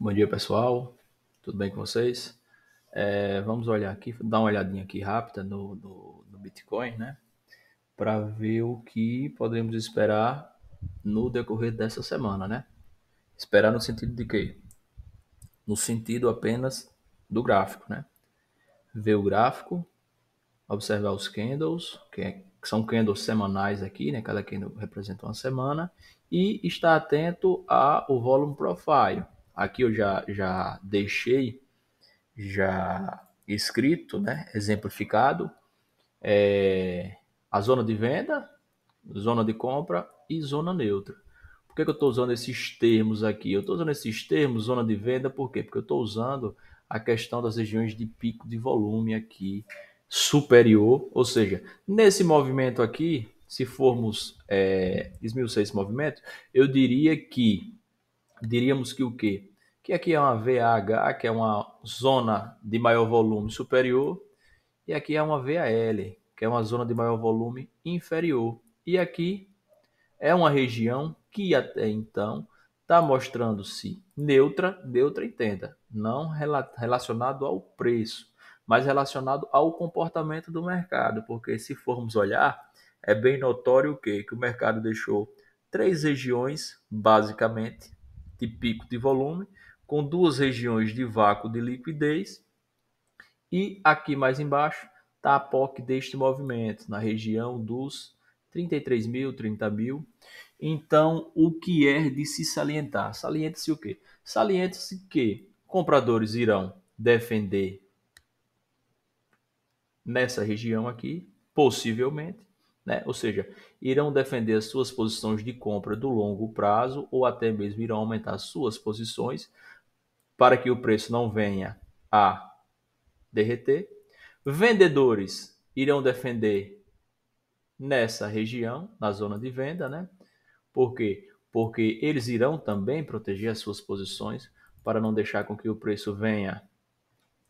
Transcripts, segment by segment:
Bom dia, pessoal. Tudo bem com vocês? Vamos olhar aqui, dar uma olhadinha aqui rápida no Bitcoin, né? Para ver o que podemos esperar no decorrer dessa semana, né? Esperar no sentido de quê? No sentido apenas do gráfico, né? Ver o gráfico, observar os candles, que são candles semanais aqui, né? Cada candle representa uma semana, e estar atento ao volume profile. Aqui eu já deixei já escrito, né, exemplificado, a zona de venda, zona de compra e zona neutra. Por que eu estou usando esses termos aqui? Eu estou usando esses termos, zona de venda, por quê? Porque eu estou usando a questão das regiões de pico de volume aqui superior, ou seja, nesse movimento aqui, se formos esmiuçar esse movimento, eu diríamos que o quê? Que aqui é uma VAH, que é uma zona de maior volume superior, e aqui é uma VAL, que é uma zona de maior volume inferior. E aqui é uma região que até então está mostrando-se neutra, neutra entenda, não relacionado ao preço, mas relacionado ao comportamento do mercado, porque se formos olhar, é bem notório o quê? Que o mercado deixou três regiões, basicamente, de pico de volume, com duas regiões de vácuo de liquidez, e aqui mais embaixo está a POC deste movimento, na região dos 33 mil, 30 mil. Então, o que é de se salientar? Salienta-se o quê? Salienta-se que compradores irão defender nessa região aqui, possivelmente, né? Ou seja, irão defender as suas posições de compra do longo prazo ou até mesmo irão aumentar suas posições para que o preço não venha a derreter. Vendedores irão defender nessa região, na zona de venda, né? Por quê? Porque eles irão também proteger as suas posições para não deixar com que o preço venha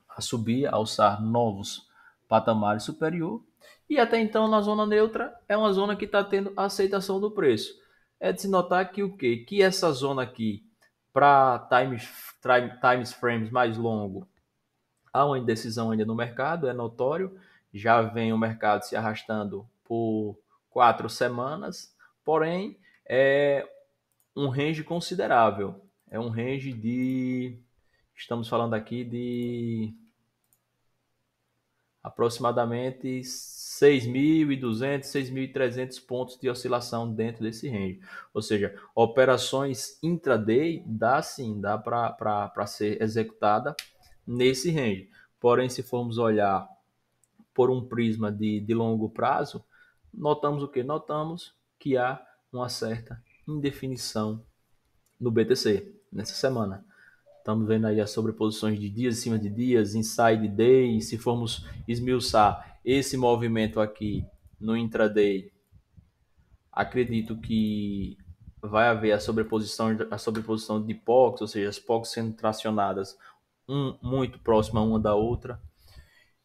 a subir, a alçar novos patamares superior. E até então, na zona neutra, é uma zona que está tendo aceitação do preço. É de se notar que o quê? Que essa zona aqui, para times frames mais longo, há uma indecisão ainda no mercado, é notório. Já vem o mercado se arrastando por 4 semanas, porém é um range considerável. É um range de. Estamos falando aqui de aproximadamente 6.200, 6.300 pontos de oscilação dentro desse range. Ou seja, operações intraday dá para ser executada nesse range. Porém, se formos olhar por um prisma de longo prazo, notamos o que? Notamos que há uma certa indefinição no BTC nessa semana. Estamos vendo aí as sobreposições de dias em cima de dias, inside day. Se formos esmiuçar esse movimento aqui no intraday, acredito que vai haver a sobreposição de POCs, ou seja, as POCs sendo tracionadas muito próxima uma da outra.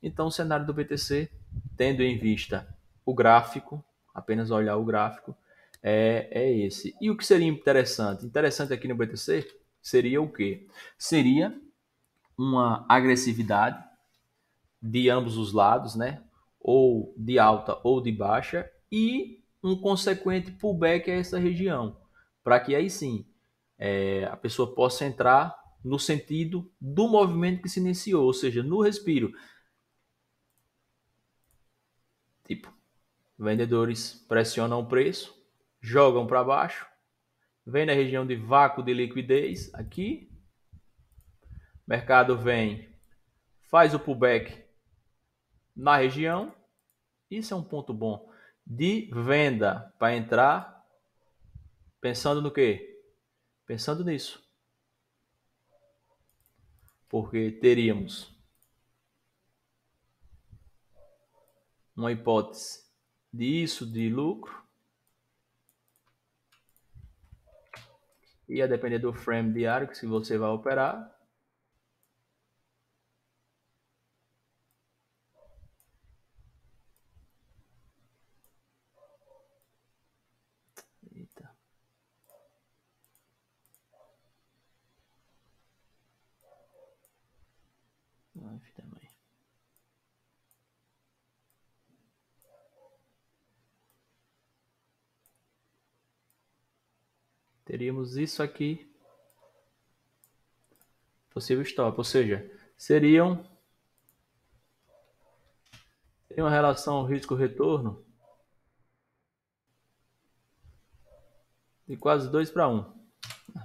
Então, o cenário do BTC, tendo em vista o gráfico, apenas olhar o gráfico, é esse. E o que seria interessante? Interessante aqui no BTC seria o quê? Seria uma agressividade de ambos os lados, né? Ou de alta ou de baixa, e um consequente pullback a essa região, para que aí sim a pessoa possa entrar no sentido do movimento que se iniciou, ou seja, no respiro. Tipo, vendedores pressionam o preço, jogam para baixo, vem na região de vácuo de liquidez aqui, mercado vem, faz o pullback na região. Isso é um ponto bom de venda para entrar pensando no quê? Pensando nisso. Porque teríamos uma hipótese disso de lucro e a depender do frame diário que se você vai operar. Eita. 9 também. Teríamos isso aqui, possível stop, ou seja, seria uma relação risco-retorno de quase 2 para 1.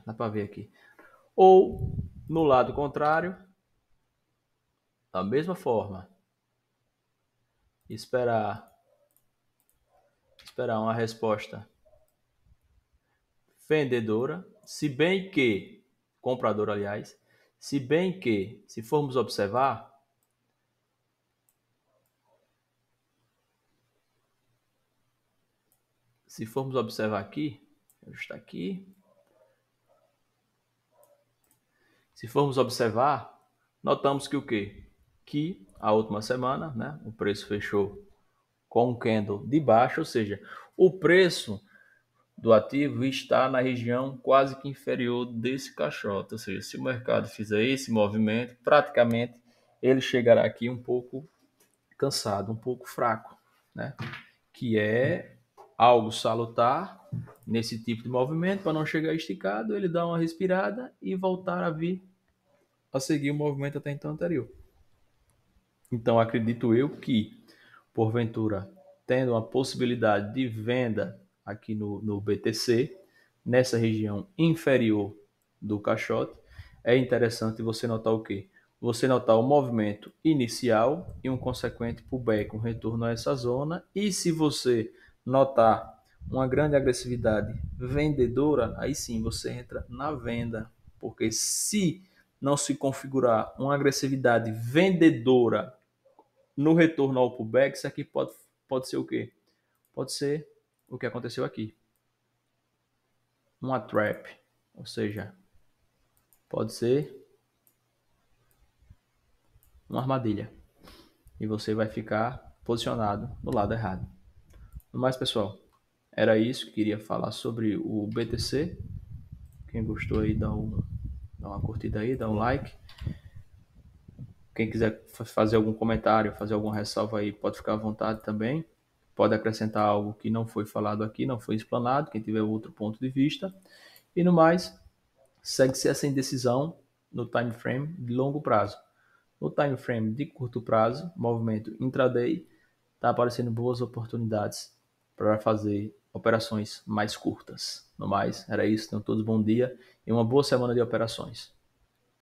Dá para ver aqui. Ou, no lado contrário, da mesma forma, esperar uma resposta vendedora, se bem que, compradora, aliás, se bem que, se formos observar, aqui, está aqui, se formos observar, notamos que o quê? Que a última semana, né, o preço fechou com um candle de baixo, ou seja, o preço do ativo está na região quase que inferior desse caixote, ou seja, se o mercado fizer esse movimento, praticamente ele chegará aqui um pouco cansado, um pouco fraco, né? Que é algo salutar nesse tipo de movimento, para não chegar esticado, ele dá uma respirada e voltar a vir a seguir o movimento até então anterior. Então acredito eu que, porventura, tendo uma possibilidade de venda aqui no BTC, nessa região inferior do caixote, é interessante você notar o quê? Você notar o movimento inicial e um consequente pullback, um retorno a essa zona. E se você notar uma grande agressividade vendedora, aí sim você entra na venda. Porque se não se configurar uma agressividade vendedora no retorno ao pullback, isso aqui pode ser o quê? Pode ser o que aconteceu aqui. Uma trap, ou seja, pode ser uma armadilha. E você vai ficar posicionado no lado errado. No mais, pessoal, era isso que queria falar sobre o BTC. Quem gostou aí, dá uma curtida aí, dá um like. Quem quiser fazer algum comentário, fazer alguma ressalva aí, pode ficar à vontade também. Pode acrescentar algo que não foi falado aqui, não foi explanado, quem tiver outro ponto de vista. E no mais, segue-se essa indecisão no time frame de longo prazo. No time frame de curto prazo, movimento intraday, está aparecendo boas oportunidades para fazer operações mais curtas. No mais, era isso. Tenham todos bom dia e uma boa semana de operações.